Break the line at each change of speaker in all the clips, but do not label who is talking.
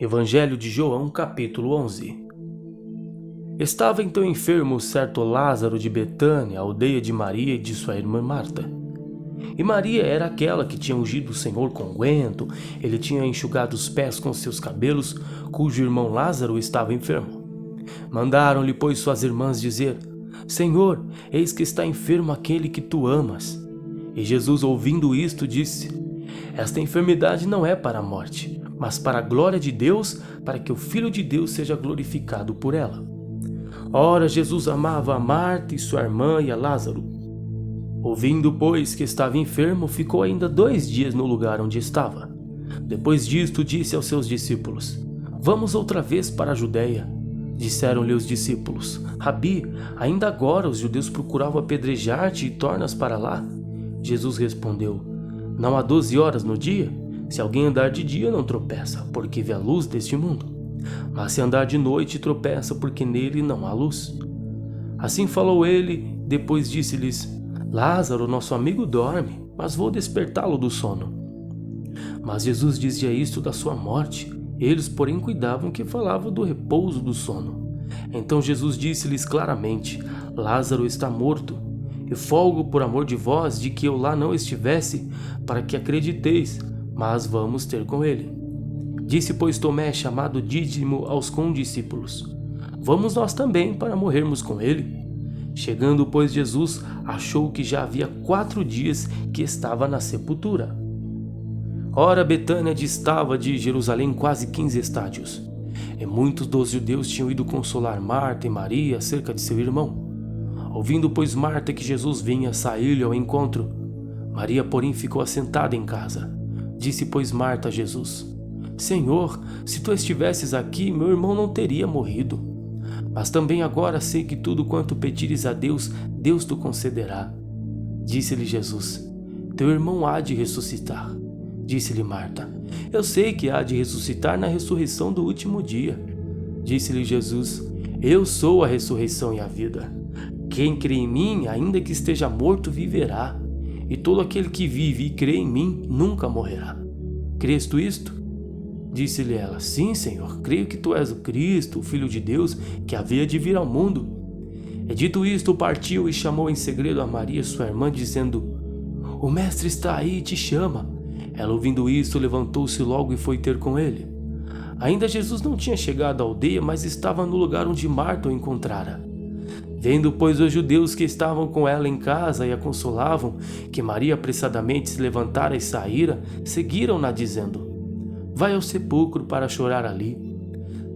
Evangelho de João, capítulo 11. Estava então enfermo certo Lázaro de Betânia, aldeia de Maria e de sua irmã Marta. E Maria era aquela que tinha ungido o Senhor com unguento, ele tinha enxugado os pés com seus cabelos, cujo irmão Lázaro estava enfermo. Mandaram-lhe, pois, suas irmãs dizer: Senhor, eis que está enfermo aquele que tu amas. E Jesus, ouvindo isto, disse: Esta enfermidade não é para a morte, mas para a glória de Deus, para que o Filho de Deus seja glorificado por ela. Ora, Jesus amava a Marta e sua irmã e a Lázaro. Ouvindo, pois, que estava enfermo, ficou ainda 2 dias no lugar onde estava. Depois disto, disse aos seus discípulos: Vamos outra vez para a Judéia. Disseram-lhe os discípulos: Rabi, ainda agora os judeus procuravam apedrejar-te e tornas para lá? Jesus respondeu: Não há 12 horas no dia? Se alguém andar de dia, não tropeça, porque vê a luz deste mundo. Mas se andar de noite, tropeça, porque nele não há luz. Assim falou ele, depois disse-lhes: Lázaro, nosso amigo, dorme, mas vou despertá-lo do sono. Mas Jesus dizia isto da sua morte. Eles, porém, cuidavam que falava do repouso do sono. Então Jesus disse-lhes claramente: Lázaro está morto, e folgo por amor de vós de que eu lá não estivesse, para que acrediteis, mas vamos ter com ele. Disse, pois, Tomé, chamado Dídimo, aos condiscípulos: Vamos nós também para morrermos com ele? Chegando, pois, Jesus achou que já havia 4 dias que estava na sepultura. Ora, Betânia distava de Jerusalém quase 15 estádios, e muitos dos judeus tinham ido consolar Marta e Maria acerca de seu irmão. Ouvindo, pois, Marta que Jesus vinha sair-lhe ao encontro, Maria, porém, ficou assentada em casa. Disse, pois, Marta a Jesus: Senhor, se tu estivesses aqui, meu irmão não teria morrido. Mas também agora sei que tudo quanto pedires a Deus, Deus te concederá. Disse-lhe Jesus: Teu irmão há de ressuscitar. Disse-lhe Marta: Eu sei que há de ressuscitar na ressurreição do último dia. Disse-lhe Jesus: Eu sou a ressurreição e a vida. Quem crê em mim, ainda que esteja morto, viverá. E todo aquele que vive e crê em mim, nunca morrerá. Crês tu isto? Disse-lhe ela: Sim, Senhor, creio que tu és o Cristo, o Filho de Deus, que havia de vir ao mundo. E dito isto, partiu e chamou em segredo a Maria, sua irmã, dizendo: O mestre está aí e te chama. Ela, ouvindo isto, levantou-se logo e foi ter com ele. Ainda Jesus não tinha chegado à aldeia, mas estava no lugar onde Marta o encontrara. Vendo, pois, os judeus que estavam com ela em casa e a consolavam, que Maria apressadamente se levantara e saíra, seguiram-na, dizendo: Vai ao sepulcro para chorar ali.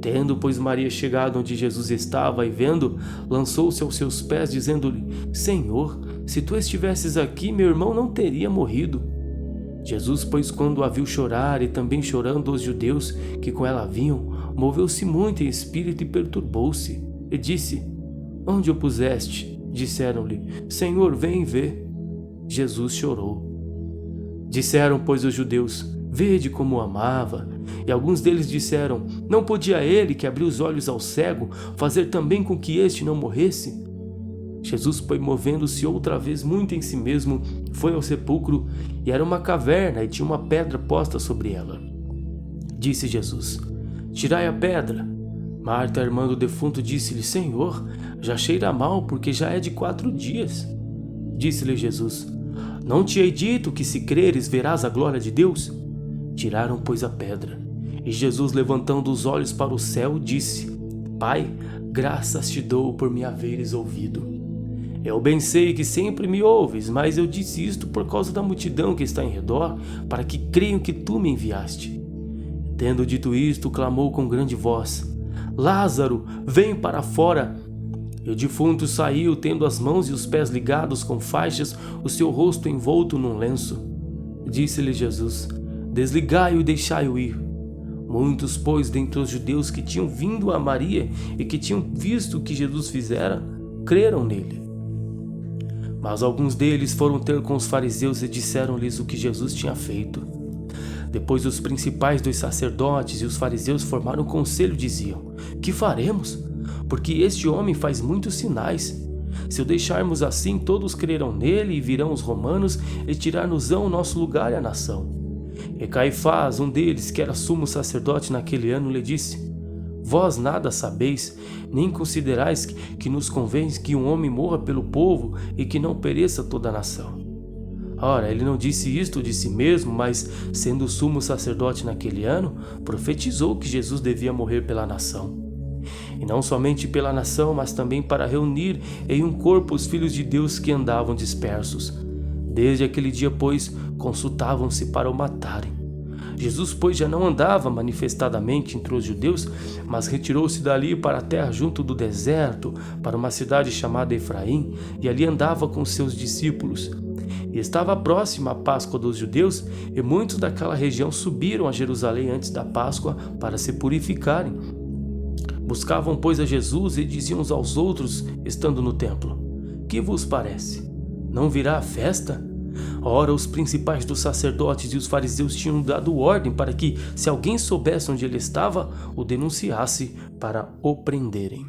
Tendo, pois, Maria chegado onde Jesus estava e vendo, lançou-se aos seus pés, dizendo-lhe: Senhor, se tu estivesses aqui, meu irmão não teria morrido. Jesus, pois, quando a viu chorar e também chorando os judeus que com ela vinham, moveu-se muito em espírito e perturbou-se, e disse: Onde o puseste? Disseram-lhe: Senhor, vem ver. Jesus chorou. Disseram, pois, os judeus: Vede como o amava. E alguns deles disseram: Não podia ele, que abriu os olhos ao cego, fazer também com que este não morresse? Jesus, pois, movendo-se outra vez muito em si mesmo, foi ao sepulcro, e era uma caverna, e tinha uma pedra posta sobre ela. Disse Jesus: Tirai a pedra. Marta, a irmã do defunto, disse-lhe: Senhor, já cheira mal, porque já é de 4 dias. Disse-lhe Jesus: Não te hei dito que, se creres, verás a glória de Deus? Tiraram, pois, a pedra. E Jesus, levantando os olhos para o céu, disse: Pai, graças te dou por me haveres ouvido. Eu bem sei que sempre me ouves, mas eu disse isto por causa da multidão que está em redor, para que creiam que tu me enviaste. Tendo dito isto, clamou com grande voz: Lázaro, vem para fora. E o defunto saiu, tendo as mãos e os pés ligados com faixas, o seu rosto envolto num lenço. Disse-lhe Jesus: Desligai-o e deixai-o ir. Muitos, pois, dentre os judeus que tinham vindo a Maria e que tinham visto o que Jesus fizera, creram nele. Mas alguns deles foram ter com os fariseus e disseram-lhes o que Jesus tinha feito. Depois os principais dos sacerdotes e os fariseus formaram um conselho e diziam: Que faremos? Porque este homem faz muitos sinais. Se o deixarmos assim, todos crerão nele e virão os romanos e tirar-nos-ão o nosso lugar e a nação. E Caifás, um deles, que era sumo sacerdote naquele ano, lhe disse: Vós nada sabeis, nem considerais que nos convém que um homem morra pelo povo e que não pereça toda a nação. Ora, ele não disse isto de si mesmo, mas, sendo sumo sacerdote naquele ano, profetizou que Jesus devia morrer pela nação. E não somente pela nação, mas também para reunir em um corpo os filhos de Deus que andavam dispersos. Desde aquele dia, pois, consultavam-se para o matarem. Jesus, pois, já não andava manifestadamente entre os judeus, mas retirou-se dali para a terra junto do deserto, para uma cidade chamada Efraim, e ali andava com seus discípulos. E estava próxima a Páscoa dos judeus, e muitos daquela região subiram a Jerusalém antes da Páscoa para se purificarem. Buscavam, pois, a Jesus e diziam uns aos outros, estando no templo: Que vos parece? Não virá a festa? Ora, os principais dos sacerdotes e os fariseus tinham dado ordem para que, se alguém soubesse onde ele estava, o denunciasse para o prenderem.